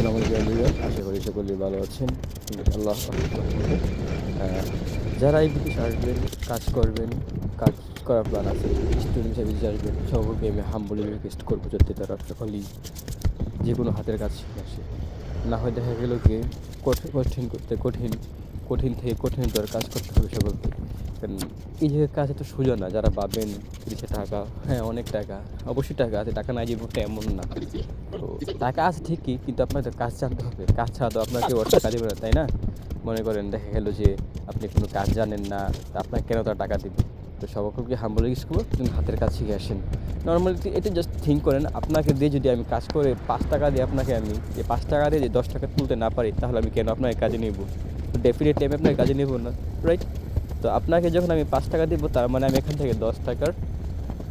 আসসালামু আলাইকুম এভরিওয়ান, আশা করি সকলেই ভালো আছেন। আল্লাহ যারা এই বিদেশে আসবেন, কাজ করবেন, কাজ করার প্ল্যান আছে, স্টুডেন্ট হিসেবে যে আসবেন, সকলকে আমি হাম্বলি রিকোয়েস্ট করবো যাতে তারা সকলেই যে কোনো হাতের কাজ শিখে আসে। না হয় দেখা গেল কি কঠিন করতে কঠিন, কঠিন থেকে কঠিনতর কাজ করতে হবে সকলকে। কারণ এই যে কাজ এত সোজা না। যারা ভাবেন বিদেশে টাকা, হ্যাঁ অনেক টাকা, অবশ্যই টাকা আছে, টাকা নাই জীবনটা এমন না। তো টাকা আছে ঠিকই, কিন্তু আপনাদের কাজ জানতে হবে। কাজ ছাড়া তো আপনাকে ওর টাকা দেবে না, তাই না? মনে করেন দেখা গেল যে আপনি কোনো কাজ জানেন না, তা আপনাকে কেন তারা টাকা দেবে? তো সকলকে হাম্বল রিকোয়েস্ট করবো, তুমি হাতের কাজ শিখে আসেন। নর্মালি এটা জাস্ট থিঙ্ক করেন, আপনাকে দিয়ে যদি আমি কাজ করে 5 টাকা দিয়ে আপনাকে আমি যে 5 টাকা দিয়ে যে 10 টাকা তুলতে না পারি, তাহলে আমি কেন আপনাকে কাজে নেব? ডেফিনেটলি আমি আপনাকে কাজে নেব না, রাইট? তো আপনাকে যখন আমি 5 টাকা দেবো, তার মানে আমি এখান থেকে 10 টাকার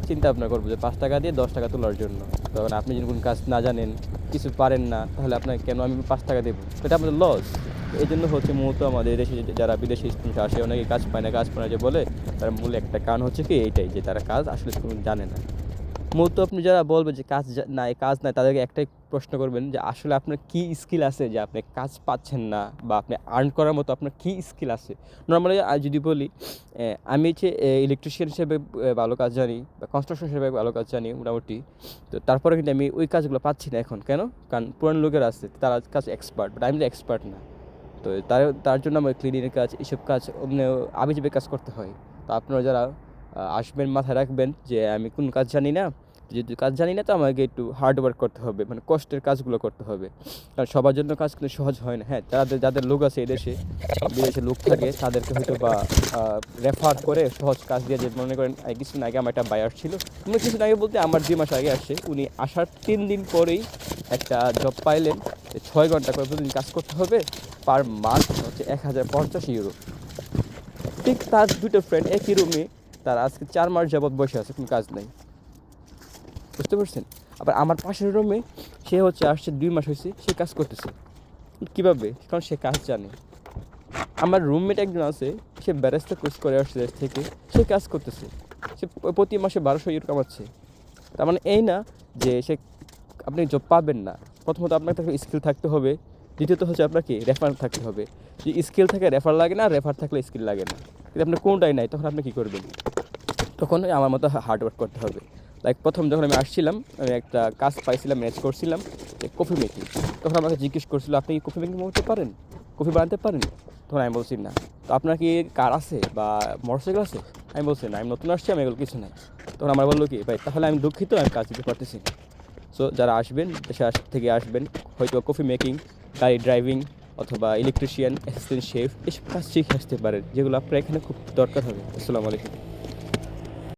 চিন্তা ভাবনা করবো যে 5 টাকা দিয়ে 10 টাকা তোলার জন্য। তখন আপনি যদি কোনো কাজ না জানেন, কিছু পারেন না, তাহলে আপনাকে কেন আমি 5 টাকা দেবো? এটা আমাদের লস। এই জন্য হচ্ছে মূলত আমাদের দেশে যারা বিদেশি স্টুডেন্ট আসে, অনেকে কাজ পায় না যে বলে, তার মূল একটা কারণ হচ্ছে কি এইটাই, যে তারা কাজ আসলে কোনো জানে না। মূলত আপনি যারা বলবে যে কাজ নাই, তাদেরকে একটাই প্রশ্ন করবেন যে আসলে আপনার কী স্কিল আছে যে আপনি কাজ পাচ্ছেন না, বা আপনি আর্ন করার মতো আপনার কী স্কিল আছে। নর্মালি যদি বলি, আমি হচ্ছে ইলেকট্রিশিয়ান হিসেবে ভালো কাজ জানি, বা কনস্ট্রাকশন হিসেবে ভালো কাজ জানি মোটামুটি। তো তারপরে কিন্তু আমি ওই কাজগুলো পাচ্ছি না এখন। কেন? কারণ পুরান লোকেরা আছে, তারা কাজ এক্সপার্ট, বাট আমি তো এক্সপার্ট না। তো তার জন্য আমার ক্লিনিংয়ের কাজ, এইসব কাজ আবিজাবে কাজ করতে হয়। তো আপনারা যারা আসবেন, মাথায় রাখবেন যে আমি কোন কাজ জানি না। যদি কাজ জানি না, তো আমাকে একটু হার্ড ওয়ার্ক করতে হবে, মানে কষ্টের কাজগুলো করতে হবে। কারণ সবার জন্য কাজ কিন্তু সহজ হয় না। হ্যাঁ, যাদের লোক আছে এদেশে, বিদেশে লোক থাকে, তাদেরকে হয়তো বা রেফার করে সহজ কাজ দিয়ে, যে মনে করেন কিছুদিন আগে আমার একটা বায়ার ছিল, উনি কিছুদিন আগে বলতে আমার 2 মাস আগে আসছে, উনি আসার 3 দিন পরেই একটা জব পাইলেন। 6 ঘন্টা করে প্রতিদিন কাজ করতে হবে, পার মান্থ হচ্ছে 1050 ইউরো। ঠিক তার দুটো ফ্রেন্ড একই রুমে, তার আজকে 4 মাস যাবৎ বসে আছে, কোনো কাজ নাই। বুঝতে পারছেন? আবার আমার পাশের রুমে, সে হচ্ছে আসছে 2 মাস হয়েছে, সে কাজ করতেছে। কীভাবে? কারণ সে কাজ জানে। আমার রুমমেট একজন আছে, সে ব্যারেস্তা কোর্স করে আসছে দেশ থেকে, সে কাজ করতেছে, সে প্রতি মাসে 1200 ইউরো কামাচ্ছে। তার মানে এই না যে আপনি জব পাবেন না। প্রথমত আপনাকে স্কিল থাকতে হবে, দ্বিতীয়ত হচ্ছে আপনাকে রেফার থাকতে হবে। যদি স্কিল থাকে রেফার লাগে না, রেফার থাকলে স্কিল লাগে না। কিন্তু আপনার কোনটাই নাই, তখন আপনি কী করবেন? তখন আমার মতো হার্ড ওয়ার্ক করতে হবে। লাইক প্রথম যখন আমি আসছিলাম, আমি একটা কাজ পাইছিলাম, ম্যানেজ করছিলাম যে কফি মেকিং। তখন আমাকে জিজ্ঞেস করছিল, আপনি কি কফি মেকিং করতে পারেন, কফি বানাতে পারেন? তখন আমি বলছি না। তো আপনার কি কার আছে বা মোটরসাইকেল আছে? আমি বলছি না, আমি নতুন আসছি, আমি এগুলো কিছু নাই। তখন আমার বললো কি, ভাই তাহলে আমি দুঃখিত, আমি কাজ দিতে পারতেছি না। সো যারা আসবেন, দেশে থেকে আসবেন, হয়তো কফি মেকিং, গাড়ি ড্রাইভিং, অথবা ইলেকট্রিশিয়ান, অ্যাসিস্ট্যান্ট শেফ, এসব কাজ শিখে আসতে পারেন, যেগুলো আপনার এখানে খুব দরকার হবে। আসসালামু আলাইকুম।